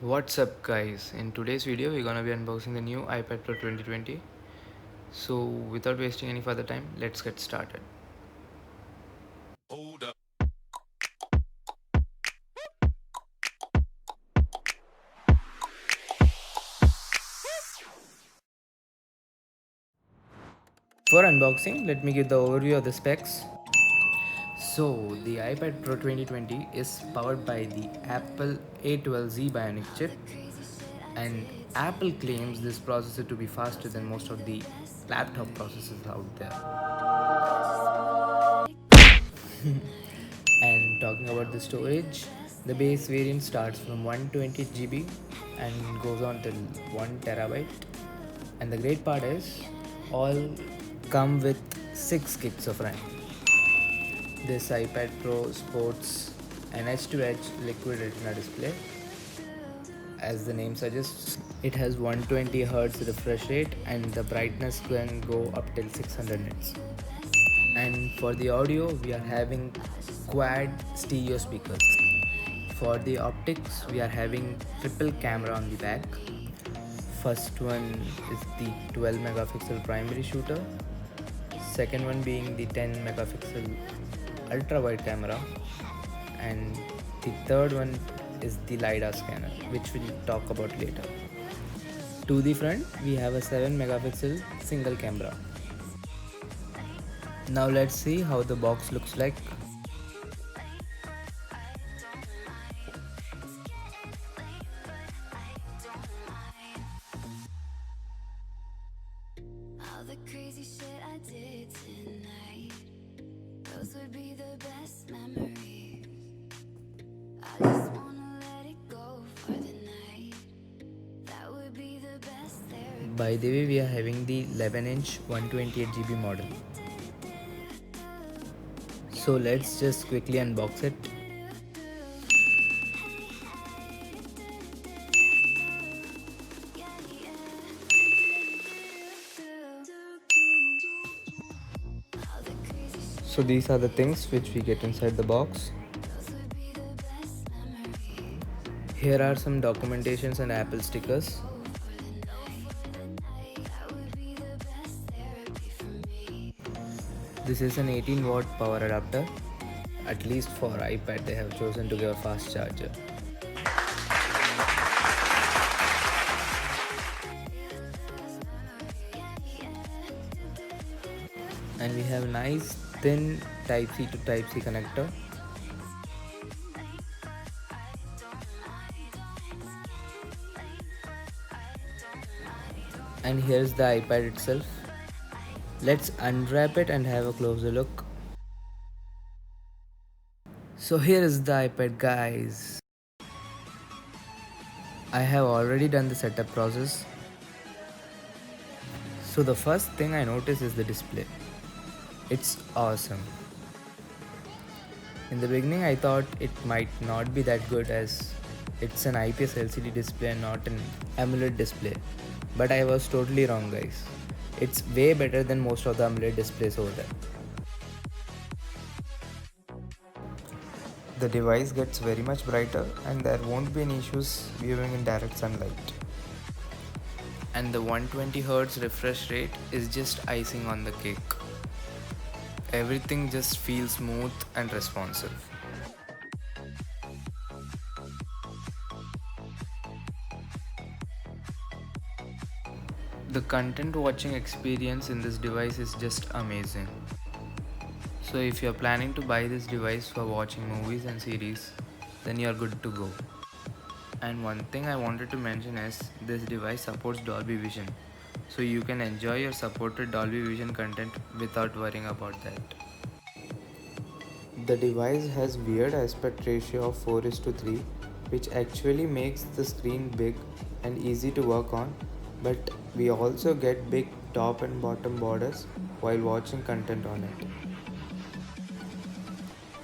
What's up guys, in today's video we're gonna be unboxing the new iPad Pro 2020. So without wasting any further time, let's get started. For unboxing, let me give the overview of the specs. So the iPad Pro 2020 is powered by the Apple A12Z Bionic chip, and Apple claims this processor to be faster than most of the laptop processors out there. And talking about the storage, the base variant starts from 120 GB and goes on till 1 terabyte. And the great part is, all come with 6 gigs of RAM. This iPad Pro sports an edge-to-edge liquid retina display. As the name suggests, it has 120 Hz refresh rate and the brightness can go up till 600 nits. And for the audio, we are having quad stereo speakers. For the optics, we are having triple camera on the back. First one is the 12 megapixel primary shooter, second one being the 10 megapixel ultra wide camera, and the third one is the LiDAR scanner, which we'll talk about later. To the front, we have a 7 megapixel single camera. Now let's see how the box looks like. All the crazy shit I did tonight, those would be the best memories. I just wanna let it go for the night. That would be the best therapy. By the way, we are having the 11-inch 128 GB model. So let's just quickly unbox it. So these are the things which we get inside the box. Here are some documentations and Apple stickers. This is an 18-watt power adapter. At least for iPad they have chosen to give a fast charger. And we have a nice thin Type-C to Type-C connector. And here's the iPad itself. Let's unwrap it and have a closer look. So here is the iPad, guys. I have already done the setup process. So the first thing I notice is the display. It's awesome. In the beginning I thought it might not be that good as it's an IPS LCD display and not an AMOLED display. But I was totally wrong, guys. It's way better than most of the AMOLED displays over there. The device gets very much brighter and there won't be any issues viewing in direct sunlight. And the 120 Hz refresh rate is just icing on the cake. Everything just feels smooth and responsive. The content watching experience in this device is just amazing. So if you're planning to buy this device for watching movies and series, then you're good to go. And one thing I wanted to mention is this device supports Dolby Vision, so you can enjoy your supported Dolby Vision content without worrying about that. The device has weird aspect ratio of 4:3, which actually makes the screen big and easy to work on, but we also get big top and bottom borders while watching content on it.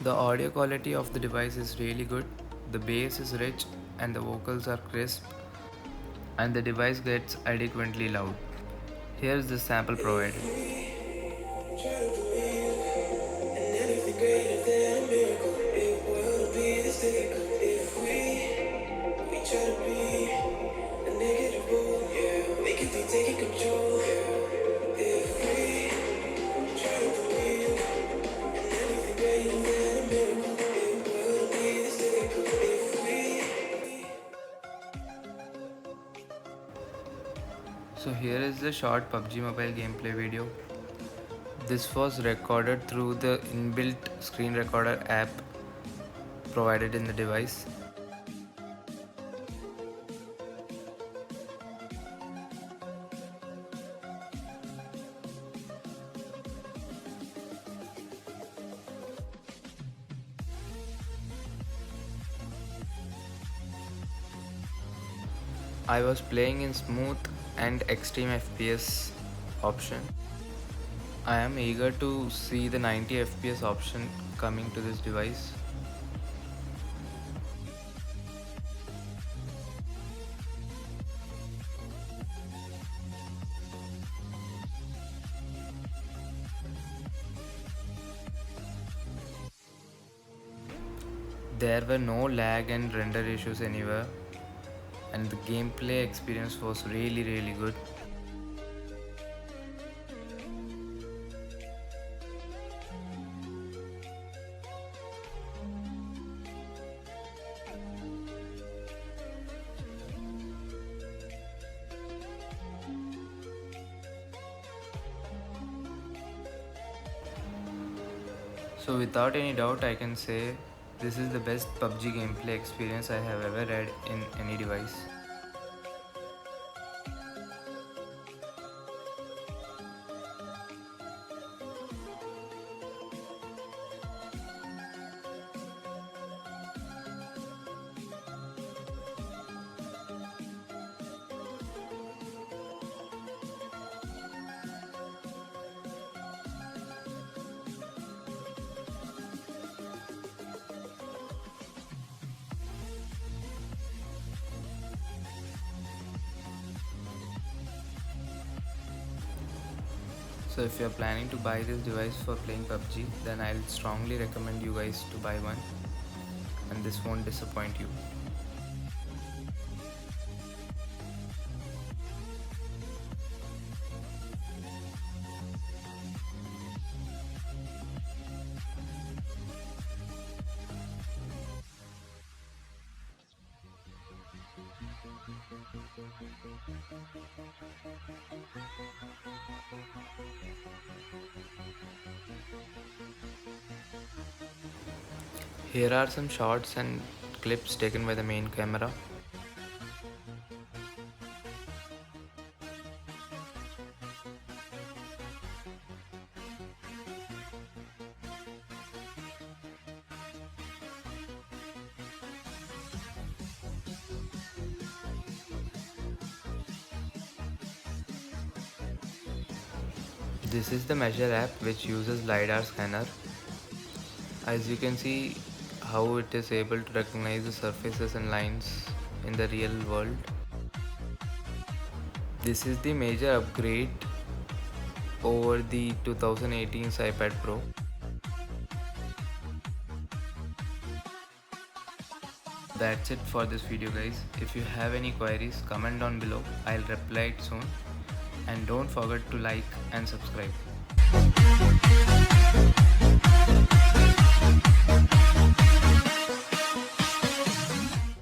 The audio quality of the device is really good, the bass is rich and the vocals are crisp, and the device gets adequately loud. Here's the sample provided. Try to be So here is the short PUBG Mobile gameplay video. This was recorded through the inbuilt screen recorder app provided in the device. I was playing in smooth and extreme FPS option. I am eager to see the 90 FPS option coming to this device. There were no lag and render issues anywhere, and the gameplay experience was really good. So without any doubt, I can say this is the best PUBG gameplay experience I have ever had in any device. So if you are planning to buy this device for playing PUBG, then I'll strongly recommend you guys to buy one, and this won't disappoint you. Here are some shots and clips taken by the main camera. This is the Measure app, which uses LiDAR scanner. As you can see how it is able to recognize the surfaces and lines in the real world. This is the major upgrade over the 2018's iPad Pro. That's it for this video, guys. If you have any queries, comment down below. I'll reply it soon. And don't forget to like and subscribe.